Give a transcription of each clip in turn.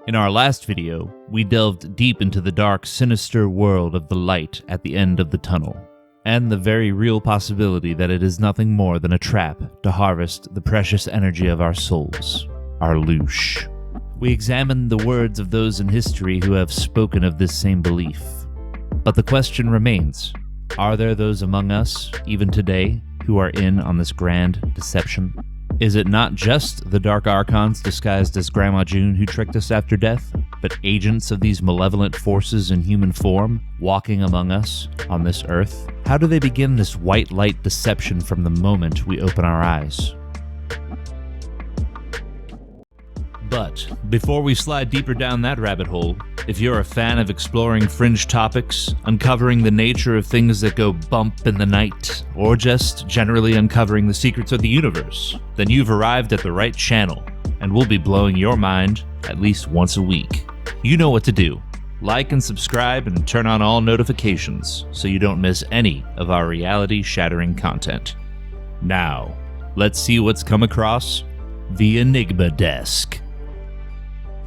In our last video, we delved deep into the dark, sinister world of the light at the end of the tunnel, and the very real possibility that it is nothing more than a trap to harvest the precious energy of our souls, our Loosh. We examined the words of those in history who have spoken of this same belief. But the question remains, are there those among us, even today, who are in on this grand deception? Is it not just the Dark Archons disguised as Grandma June who tricked us after death, but agents of these malevolent forces in human form walking among us on this earth? How do they begin this white light deception from the moment we open our eyes? But before we slide deeper down that rabbit hole, if you're a fan of exploring fringe topics, uncovering the nature of things that go bump in the night, or just generally uncovering the secrets of the universe, then you've arrived at the right channel, and we'll be blowing your mind at least once a week. You know what to do. Like and subscribe and turn on all notifications so you don't miss any of our reality-shattering content. Now, let's see what's come across the Enigma Desk.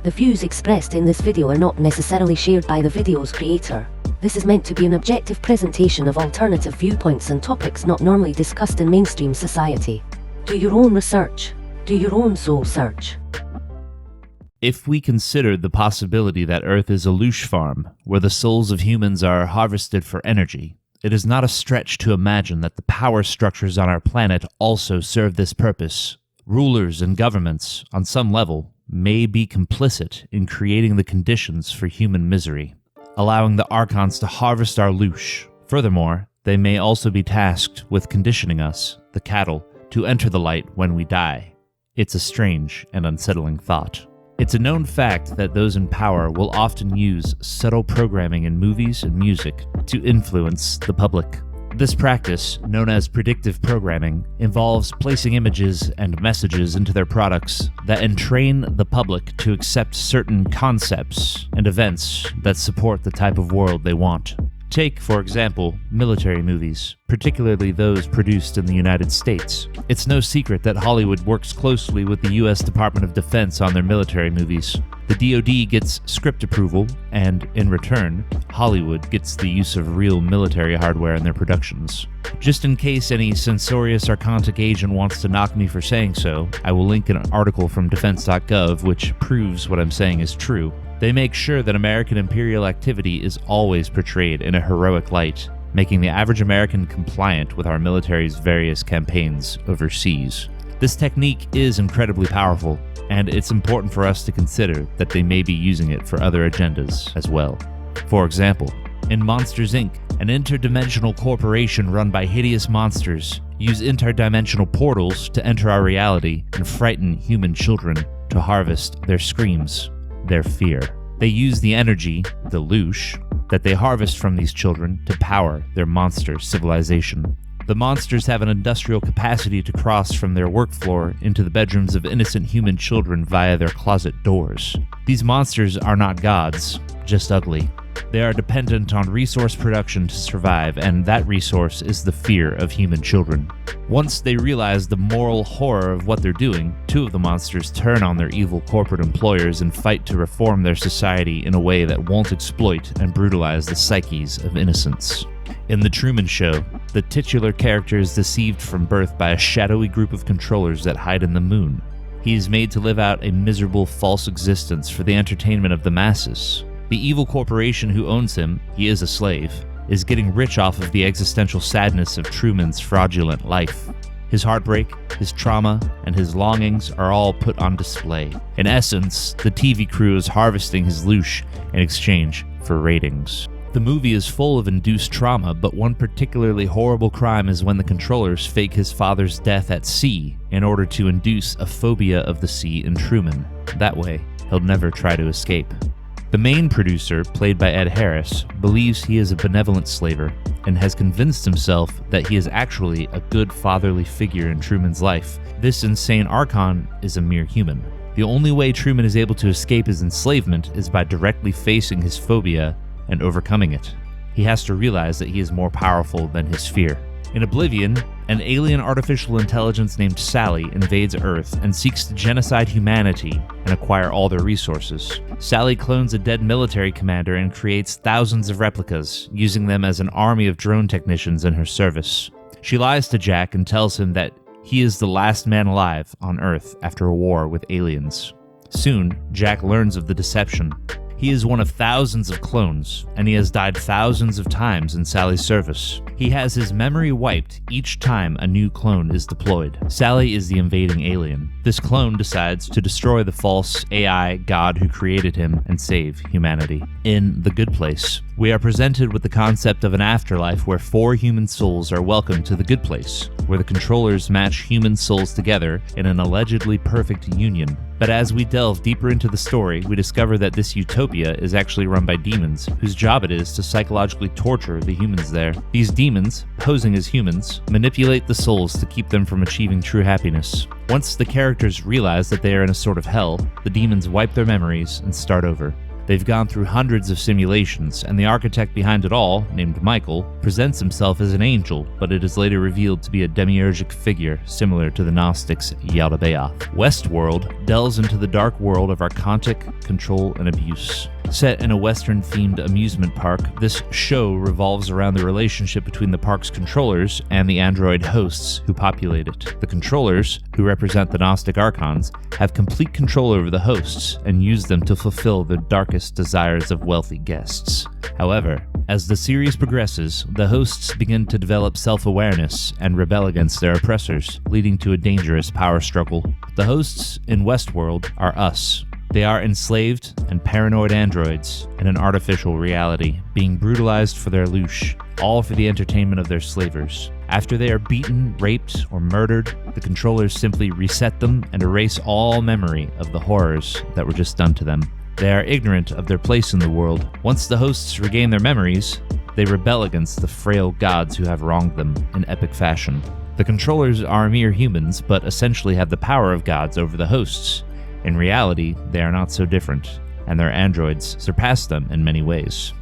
The views expressed in this video are not necessarily shared by the video's creator. This is meant to be an objective presentation of alternative viewpoints and topics not normally discussed in mainstream society. Do your own research. Do your own soul search. If we consider the possibility that Earth is a Loosh farm, where the souls of humans are harvested for energy, it is not a stretch to imagine that the power structures on our planet also serve this purpose. Rulers and governments, on some level, may be complicit in creating the conditions for human misery, allowing the Archons to harvest our Loosh. Furthermore, they may also be tasked with conditioning us, the cattle, to enter the light when we die. It's a strange and unsettling thought. It's a known fact that those in power will often use subtle programming in movies and music to influence the public. This practice, known as predictive programming, involves placing images and messages into their products that entrain the public to accept certain concepts and events that support the type of world they want. Take, for example, military movies, particularly those produced in the United States. It's no secret that Hollywood works closely with the US Department of Defense on their military movies. The DoD gets script approval, and in return, Hollywood gets the use of real military hardware in their productions. Just in case any censorious archontic agent wants to knock me for saying so, I will link an article from defense.gov which proves what I'm saying is true. They make sure that American imperial activity is always portrayed in a heroic light, making the average American compliant with our military's various campaigns overseas. This technique is incredibly powerful, and it's important for us to consider that they may be using it for other agendas as well. For example, in Monsters Inc., an interdimensional corporation run by hideous monsters use interdimensional portals to enter our reality and frighten human children to harvest their screams, their fear. They use the energy, the Loosh, that they harvest from these children to power their monster civilization. The monsters have an industrial capacity to cross from their work floor into the bedrooms of innocent human children via their closet doors. These monsters are not gods, just ugly. They are dependent on resource production to survive, and that resource is the fear of human children. Once they realize the moral horror of what they're doing, two of the monsters turn on their evil corporate employers and fight to reform their society in a way that won't exploit and brutalize the psyches of innocents. In The Truman Show, the titular character is deceived from birth by a shadowy group of controllers that hide in the moon. He is made to live out a miserable false existence for the entertainment of the masses. The evil corporation who owns him, he is a slave, is getting rich off of the existential sadness of Truman's fraudulent life. His heartbreak, his trauma, and his longings are all put on display. In essence, the TV crew is harvesting his Loosh in exchange for ratings. The movie is full of induced trauma, but one particularly horrible crime is when the controllers fake his father's death at sea in order to induce a phobia of the sea in Truman. That way, he'll never try to escape. The main producer, played by Ed Harris, believes he is a benevolent slaver and has convinced himself that he is actually a good fatherly figure in Truman's life. This insane Archon is a mere human. The only way Truman is able to escape his enslavement is by directly facing his phobia and overcoming it. He has to realize that he is more powerful than his fear. In Oblivion, an alien artificial intelligence named Sally invades Earth and seeks to genocide humanity and acquire all their resources. Sally clones a dead military commander and creates thousands of replicas, using them as an army of drone technicians in her service. She lies to Jack and tells him that he is the last man alive on Earth after a war with aliens. Soon, Jack learns of the deception. He is one of thousands of clones, and he has died thousands of times in Sally's service. He has his memory wiped each time a new clone is deployed. Sally is the invading alien. This clone decides to destroy the false AI god who created him and save humanity. In The Good Place, we are presented with the concept of an afterlife where 4 human souls are welcomed to the good place, where the controllers match human souls together in an allegedly perfect union. But as we delve deeper into the story, we discover that this utopia is actually run by demons, whose job it is to psychologically torture the humans there. These demons, posing as humans, manipulate the souls to keep them from achieving true happiness. Once the characters realize that they are in a sort of hell, the demons wipe their memories and start over. They've gone through hundreds of simulations, and the architect behind it all, named Michael, presents himself as an angel, but it is later revealed to be a demiurgic figure similar to the Gnostics' Yaldabaoth. Westworld delves into the dark world of archontic control and abuse. Set in a Western-themed amusement park, this show revolves around the relationship between the park's controllers and the android hosts who populate it. The controllers, who represent the Gnostic archons, have complete control over the hosts and use them to fulfill the darkest desires of wealthy guests. However, as the series progresses, the hosts begin to develop self-awareness and rebel against their oppressors, leading to a dangerous power struggle. The hosts in Westworld are us. They are enslaved and paranoid androids in an artificial reality, being brutalized for their loosh, all for the entertainment of their slavers. After they are beaten, raped, or murdered, the controllers simply reset them and erase all memory of the horrors that were just done to them. They are ignorant of their place in the world. Once the hosts regain their memories, they rebel against the frail gods who have wronged them in epic fashion. The controllers are mere humans, but essentially have the power of gods over the hosts. In reality, they are not so different, and their androids surpass them in many ways.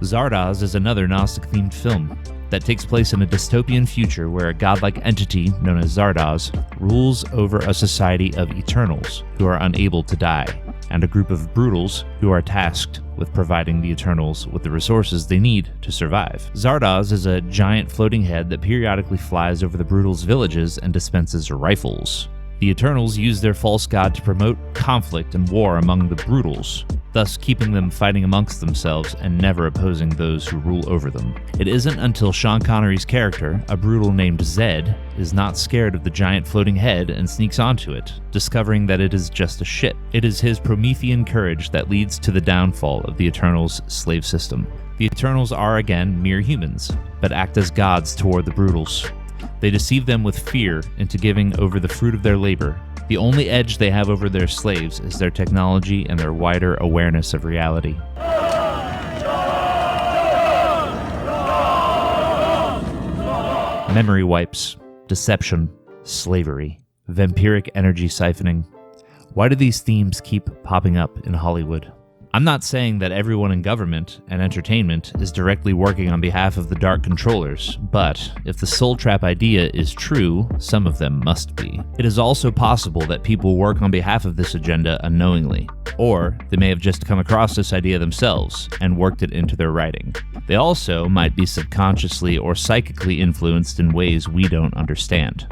Zardoz is another Gnostic-themed film that takes place in a dystopian future where a godlike entity known as Zardoz rules over a society of Eternals who are unable to die, and a group of Brutals who are tasked with providing the Eternals with the resources they need to survive. Zardoz is a giant floating head that periodically flies over the Brutals' villages and dispenses rifles. The Eternals use their false god to promote conflict and war among the Brutals, thus keeping them fighting amongst themselves and never opposing those who rule over them. It isn't until Sean Connery's character, a Brutal named Zed, is not scared of the giant floating head and sneaks onto it, discovering that it is just a ship. It is his Promethean courage that leads to the downfall of the Eternals' slave system. The Eternals are again mere humans, but act as gods toward the Brutals. They deceive them with fear into giving over the fruit of their labor. The only edge they have over their slaves is their technology and their wider awareness of reality. Memory wipes, deception, slavery, vampiric energy siphoning. Why do these themes keep popping up in Hollywood? I'm not saying that everyone in government and entertainment is directly working on behalf of the dark controllers, but if the soul trap idea is true, some of them must be. It is also possible that people work on behalf of this agenda unknowingly, or they may have just come across this idea themselves and worked it into their writing. They also might be subconsciously or psychically influenced in ways we don't understand.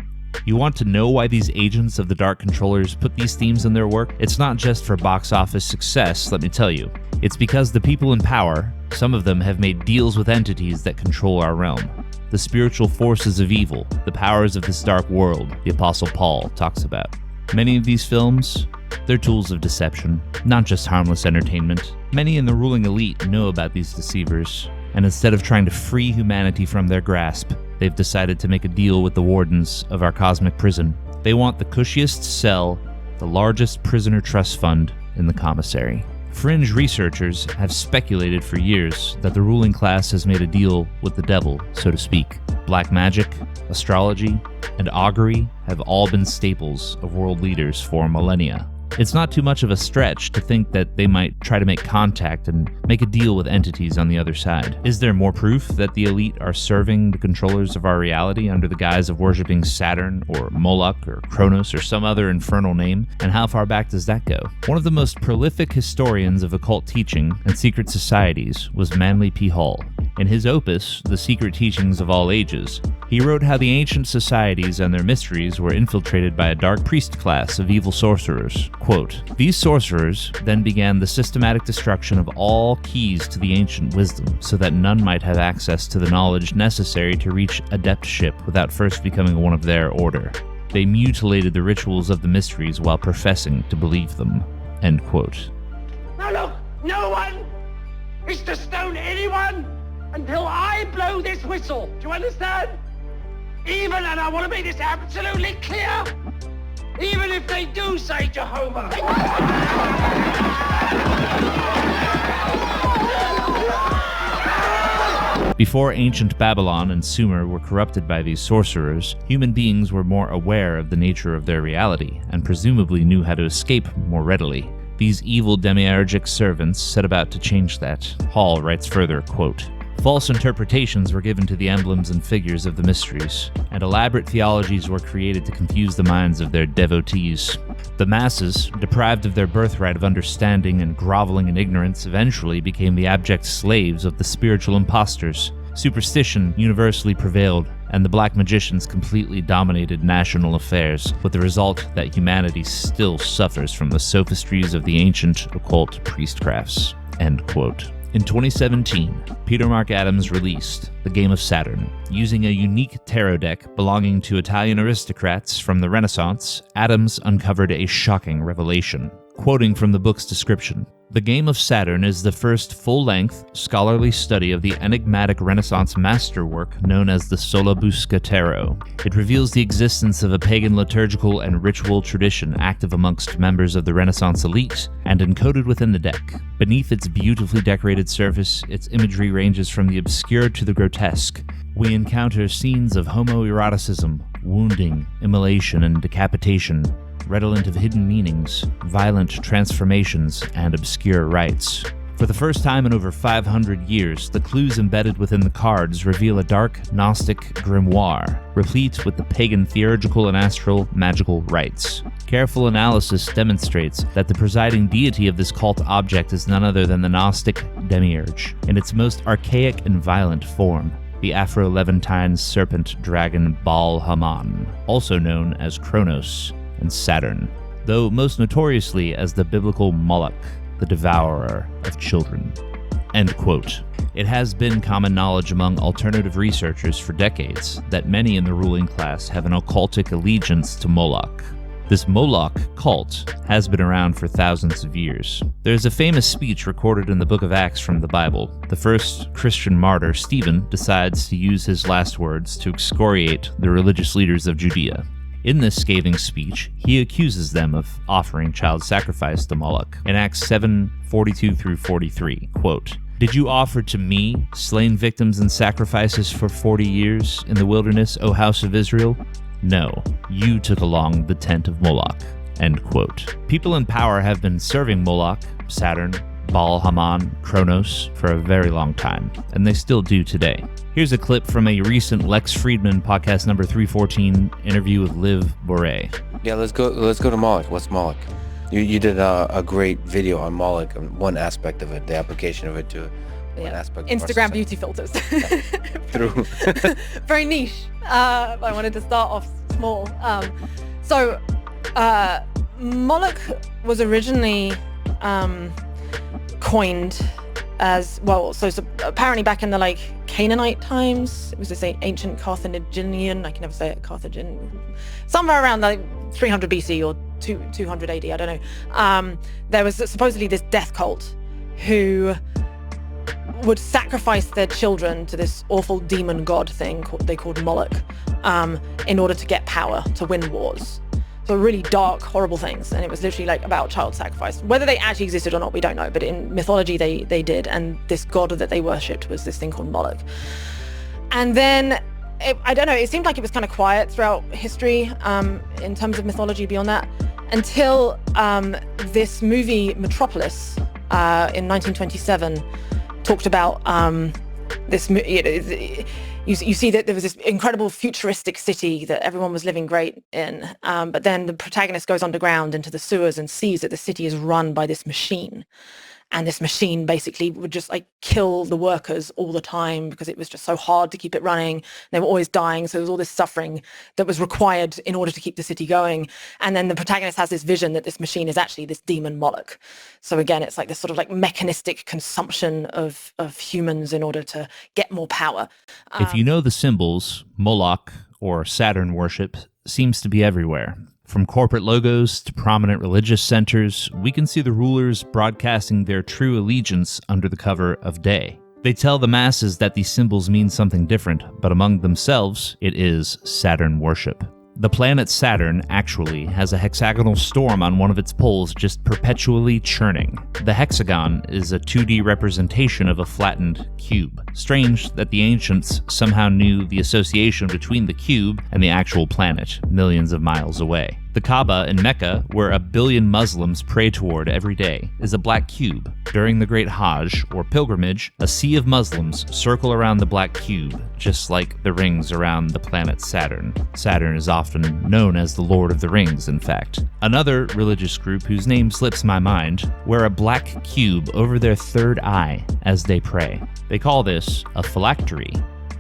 You want to know why these agents of the Dark Controllers put these themes in their work? It's not just for box office success, let me tell you. It's because the people in power, some of them have made deals with entities that control our realm. The spiritual forces of evil, the powers of this dark world, the Apostle Paul talks about. Many of these films, they're tools of deception, not just harmless entertainment. Many in the ruling elite know about these deceivers, and instead of trying to free humanity from their grasp, they've decided to make a deal with the wardens of our cosmic prison. They want the cushiest cell, the largest prisoner trust fund in the commissary. Fringe researchers have speculated for years that the ruling class has made a deal with the devil, so to speak. Black magic, astrology, and augury have all been staples of world leaders for millennia. It's not too much of a stretch to think that they might try to make contact and make a deal with entities on the other side. Is there more proof that the elite are serving the controllers of our reality under the guise of worshipping Saturn or Moloch or Kronos or some other infernal name? And how far back does that go? One of the most prolific historians of occult teaching and secret societies was Manly P. Hall. In his opus, The Secret Teachings of All Ages, he wrote how the ancient societies and their mysteries were infiltrated by a dark priest class of evil sorcerers. Quote, "These sorcerers then began the systematic destruction of all keys to the ancient wisdom, so that none might have access to the knowledge necessary to reach adeptship without first becoming one of their order. They mutilated the rituals of the mysteries while professing to believe them." End quote. Now look, no one is to stone anyone until I blow this whistle. Do you understand? Even, and I want to make this absolutely clear, even if they do say Jehovah. Before ancient Babylon and Sumer were corrupted by these sorcerers, human beings were more aware of the nature of their reality and presumably knew how to escape more readily. These evil demiurgic servants set about to change that. Hall writes further, quote, "False interpretations were given to the emblems and figures of the mysteries, and elaborate theologies were created to confuse the minds of their devotees. The masses, deprived of their birthright of understanding and groveling in ignorance, eventually became the abject slaves of the spiritual impostors. Superstition universally prevailed, and the black magicians completely dominated national affairs, with the result that humanity still suffers from the sophistries of the ancient occult priestcrafts." End quote. In 2017, Peter Mark Adams released The Game of Saturn. Using a unique tarot deck belonging to Italian aristocrats from the Renaissance, Adams uncovered a shocking revelation. Quoting from the book's description, "The Game of Saturn is the first full-length, scholarly study of the enigmatic Renaissance masterwork known as the Solabusca Tarot. It reveals the existence of a pagan liturgical and ritual tradition active amongst members of the Renaissance elite and encoded within the deck. Beneath its beautifully decorated surface, its imagery ranges from the obscure to the grotesque. We encounter scenes of homoeroticism, wounding, immolation, and decapitation, redolent of hidden meanings, violent transformations, and obscure rites. For the first time in over 500 years, the clues embedded within the cards reveal a dark, Gnostic grimoire, replete with the pagan theurgical and astral magical rites. Careful analysis demonstrates that the presiding deity of this cult object is none other than the Gnostic demiurge, in its most archaic and violent form, the Afro-Levantine serpent dragon Baal Haman, also known as Kronos and Saturn, though most notoriously as the biblical Moloch, the devourer of children." End quote. It has been common knowledge among alternative researchers for decades that many in the ruling class have an occultic allegiance to Moloch. This Moloch cult has been around for thousands of years. There's a famous speech recorded in the book of Acts from the Bible. The first Christian martyr, Stephen, decides to use his last words to excoriate the religious leaders of Judea. In this scathing speech, he accuses them of offering child sacrifice to Moloch. In Acts 7:42 through 43, quote, "Did you offer to me slain victims and sacrifices for 40 years in the wilderness, O house of Israel? No, you took along the tent of Moloch." End quote. People in power have been serving Moloch, Saturn, Baal Haman, Kronos for a very long time, and they still do today. Here's a clip from a recent Lex Friedman podcast number 314 interview with Liv Bourret. Yeah, let's go to Moloch. What's Moloch? You did a great video on Moloch, and one aspect of it, the application of it to one aspect of Instagram beauty filters. Through Very niche. I wanted to start off small. Moloch was originally coined as well. So apparently back in the Canaanite times, it was this ancient Carthaginian. I can never say it. Carthaginian, somewhere around 300 BC or 200 AD. I don't know. There was supposedly this death cult who would sacrifice their children to this awful demon god thing they called Moloch, in order to get power, to win wars. So really dark, horrible things. And it was literally about child sacrifice. Whether they actually existed or not, we don't know. But in mythology, they did. And this god that they worshipped was this thing called Moloch. And then, I don't know, it seemed like it was kind of quiet throughout history, in terms of mythology beyond that. until this movie Metropolis in 1927 talked about this. You see that there was this incredible futuristic city that everyone was living great in, but then the protagonist goes underground into the sewers and sees that the city is run by this machine. And this machine basically would just like kill the workers all the time because it was just so hard to keep it running. They were always dying. So there was all this suffering that was required in order to keep the city going. And then the protagonist has this vision that this machine is actually this demon Moloch. So again, it's like this sort of like mechanistic consumption of humans in order to get more power. If you know the symbols, Moloch or Saturn worship seems to be everywhere. From corporate logos to prominent religious centers, we can see the rulers broadcasting their true allegiance under the cover of day. They tell the masses that these symbols mean something different, but among themselves, it is Saturn worship. The planet Saturn actually has a hexagonal storm on one of its poles just perpetually churning. The hexagon is a 2D representation of a flattened cube. Strange that the ancients somehow knew the association between the cube and the actual planet, millions of miles away. The Kaaba in Mecca, where 1 billion Muslims pray toward every day, is a black cube. During the Great Hajj, or pilgrimage, a sea of Muslims circle around the black cube, just like the rings around the planet Saturn. Saturn is often known as the Lord of the Rings, in fact. Another religious group whose name slips my mind wear a black cube over their third eye as they pray. They call this a phylactery.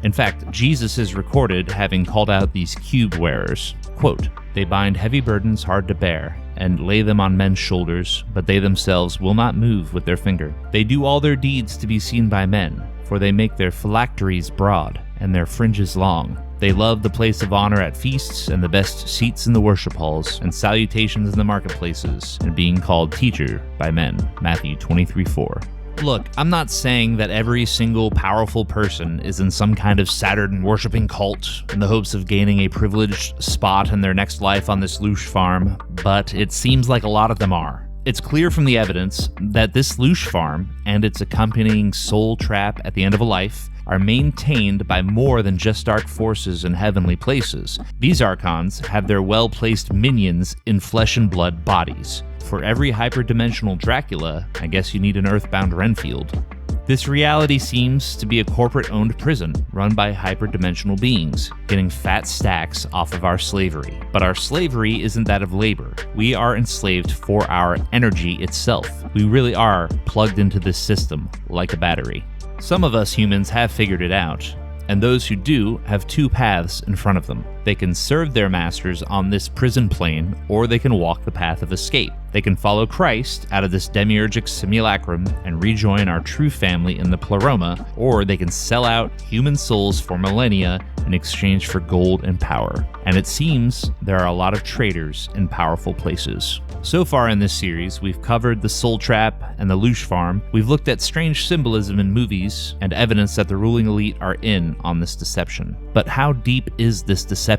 In fact, Jesus is recorded having called out these cube wearers. Quote, "They bind heavy burdens hard to bear, and lay them on men's shoulders, but they themselves will not move with their finger. They do all their deeds to be seen by men, for they make their phylacteries broad, and their fringes long. They love the place of honor at feasts, and the best seats in the worship halls, and salutations in the marketplaces, and being called teacher by men." Matthew 23:4. Look, I'm not saying that every single powerful person is in some kind of Saturn-worshipping cult in the hopes of gaining a privileged spot in their next life on this Loosh farm, but it seems like a lot of them are. It's clear from the evidence that this Loosh farm and its accompanying soul trap at the end of a life are maintained by more than just dark forces and heavenly places. These archons have their well-placed minions in flesh and blood bodies. For every hyperdimensional Dracula, I guess you need an earthbound Renfield. This reality seems to be a corporate-owned prison run by hyperdimensional beings, getting fat stacks off of our slavery. But our slavery isn't that of labor. We are enslaved for our energy itself. We really are plugged into this system like a battery. Some of us humans have figured it out, and those who do have two paths in front of them. They can serve their masters on this prison plane, or they can walk the path of escape. They can follow Christ out of this demiurgic simulacrum and rejoin our true family in the pleroma, or they can sell out human souls for millennia in exchange for gold and power. And it seems there are a lot of traitors in powerful places. So far in this series, we've covered the Soul Trap and the Loosh Farm. We've looked at strange symbolism in movies and evidence that the ruling elite are in on this deception. But how deep is this deception?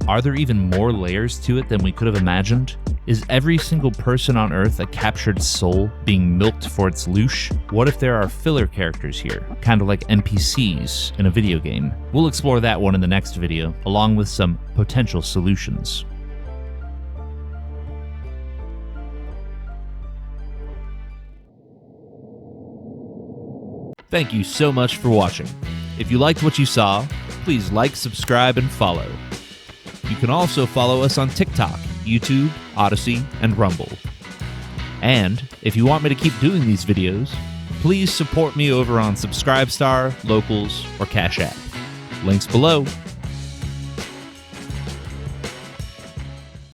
Are there even more layers to it than we could have imagined? Is every single person on Earth a captured soul being milked for its loosh? What if there are filler characters here, kind of like NPCs in a video game? We'll explore that one in the next video, along with some potential solutions. Thank you so much for watching. If you liked what you saw, please like, subscribe, and follow. You can also follow us on TikTok, YouTube, Odyssey, and Rumble. And if you want me to keep doing these videos, please support me over on Subscribestar, Locals, or Cash App. Links below.